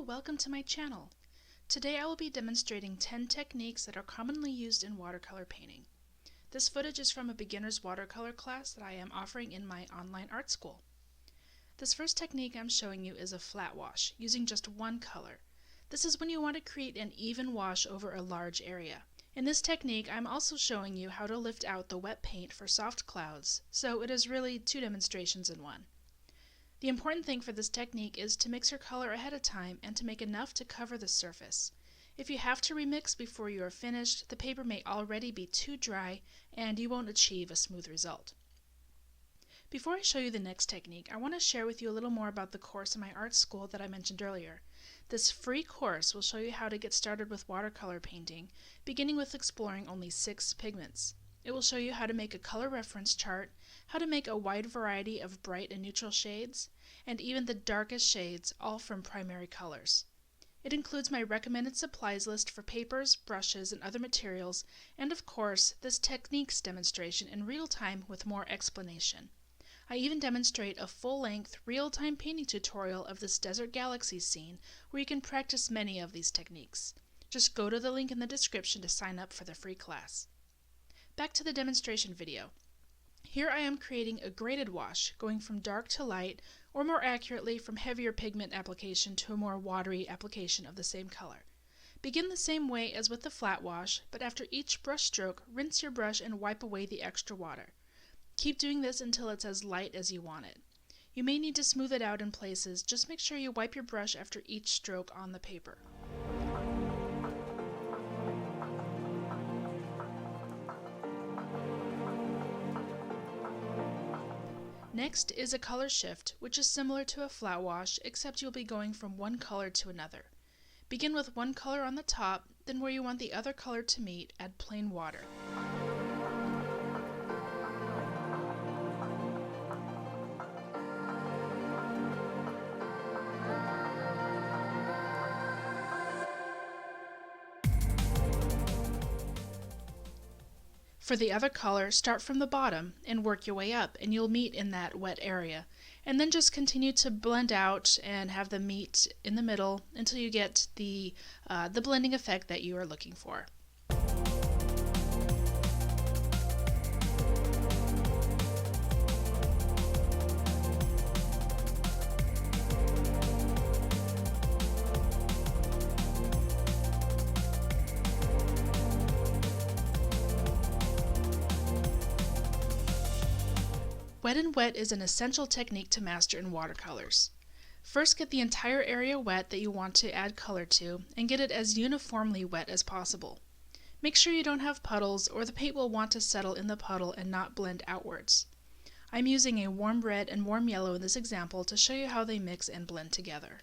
welcome to my channel. Today I will be demonstrating 10 techniques that are commonly used in watercolor painting. This footage is from a beginner's watercolor class that I am offering in my online art school. This first technique I'm showing you is a flat wash, using just one color. This is when you want to create an even wash over a large area. In this technique, I'm also showing you how to lift out the wet paint for soft clouds, so it is really two demonstrations in one. The important thing for this technique is to mix your color ahead of time and to make enough to cover the surface. If you have to remix before you are finished, the paper may already be too dry and you won't achieve a smooth result. Before I show you the next technique, I want to share with you a little more about the course in my art school that I mentioned earlier. This free course will show you how to get started with watercolor painting, beginning with exploring only 6 pigments. It will show you how to make a color reference chart, how to make a wide variety of bright and neutral shades, and even the darkest shades, all from primary colors. It includes my recommended supplies list for papers, brushes, and other materials, and of course, this techniques demonstration in real time with more explanation. I even demonstrate a full-length, real-time painting tutorial of this desert galaxy scene where you can practice many of these techniques. Just go to the link in the description to sign up for the free class. Back to the demonstration video. Here I am creating a graded wash, going from dark to light, or more accurately from heavier pigment application to a more watery application of the same color. Begin the same way as with the flat wash, but after each brush stroke, rinse your brush and wipe away the extra water. Keep doing this until it's as light as you want it. You may need to smooth it out in places, just make sure you wipe your brush after each stroke on the paper. Next is a color shift, which is similar to a flat wash, except you'll be going from one color to another. Begin with one color on the top, then where you want the other color to meet, add plain water. For the other color, start from the bottom and work your way up, and you'll meet in that wet area. And then just continue to blend out and have them meet in the middle until you get the blending effect that you are looking for. Wet and wet is an essential technique to master in watercolors. First, get the entire area wet that you want to add color to, and get it as uniformly wet as possible. Make sure you don't have puddles, or the paint will want to settle in the puddle and not blend outwards. I'm using a warm red and warm yellow in this example to show you how they mix and blend together.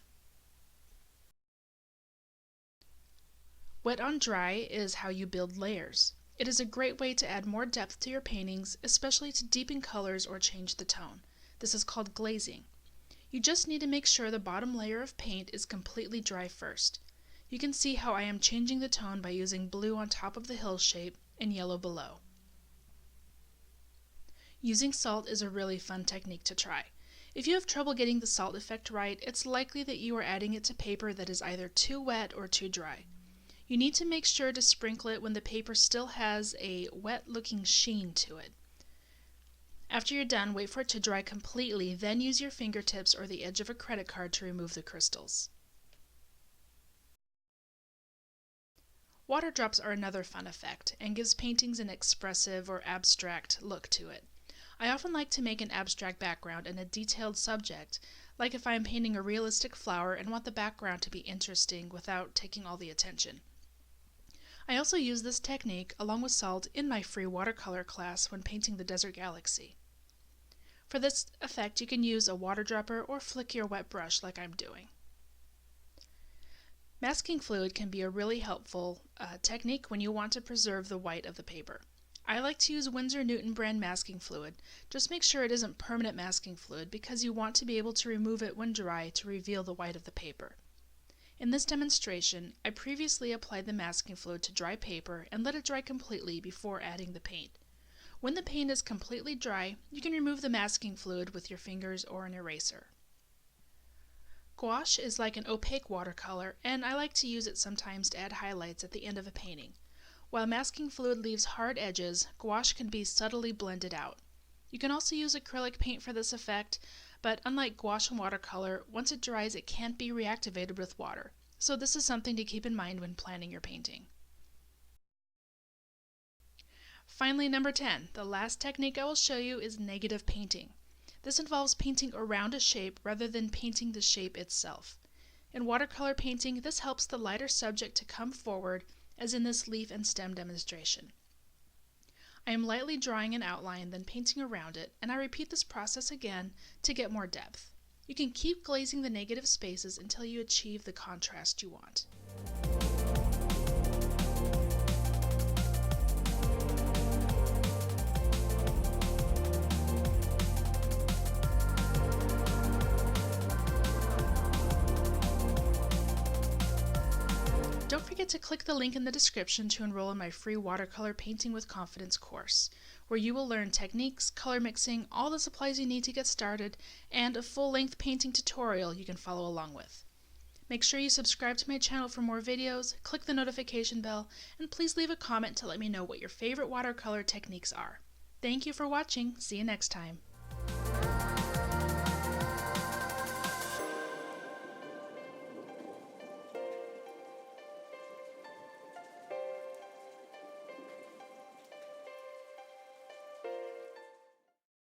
Wet on dry is how you build layers. It is a great way to add more depth to your paintings, especially to deepen colors or change the tone. This is called glazing. You just need to make sure the bottom layer of paint is completely dry first. You can see how I am changing the tone by using blue on top of the hill shape and yellow below. Using salt is a really fun technique to try. If you have trouble getting the salt effect right, it's likely that you are adding it to paper that is either too wet or too dry. You need to make sure to sprinkle it when the paper still has a wet-looking sheen to it. After you're done, wait for it to dry completely, then use your fingertips or the edge of a credit card to remove the crystals. Water drops are another fun effect and gives paintings an expressive or abstract look to it. I often like to make an abstract background and a detailed subject, like if I am painting a realistic flower and want the background to be interesting without taking all the attention. I also use this technique along with salt in my free watercolor class when painting the desert galaxy. For this effect, you can use a water dropper or flick your wet brush like I'm doing. Masking fluid can be a really helpful technique when you want to preserve the white of the paper. I like to use Winsor & Newton brand masking fluid. Just make sure it isn't permanent masking fluid because you want to be able to remove it when dry to reveal the white of the paper. In this demonstration, I previously applied the masking fluid to dry paper and let it dry completely before adding the paint. When the paint is completely dry, you can remove the masking fluid with your fingers or an eraser. Gouache is like an opaque watercolor, and I like to use it sometimes to add highlights at the end of a painting. While masking fluid leaves hard edges, gouache can be subtly blended out. You can also use acrylic paint for this effect, but unlike gouache and watercolor, once it dries it can't be reactivated with water. So this is something to keep in mind when planning your painting. Finally, number 10, the last technique I will show you is negative painting. This involves painting around a shape rather than painting the shape itself. In watercolor painting, this helps the lighter subject to come forward, as in this leaf and stem demonstration. I am lightly drawing an outline, then painting around it, and I repeat this process again to get more depth. You can keep glazing the negative spaces until you achieve the contrast you want. Don't forget to click the link in the description to enroll in my free Watercolor Painting with Confidence course, where you will learn techniques, color mixing, all the supplies you need to get started, and a full-length painting tutorial you can follow along with. Make sure you subscribe to my channel for more videos, click the notification bell, and please leave a comment to let me know what your favorite watercolor techniques are. Thank you for watching. See you next time.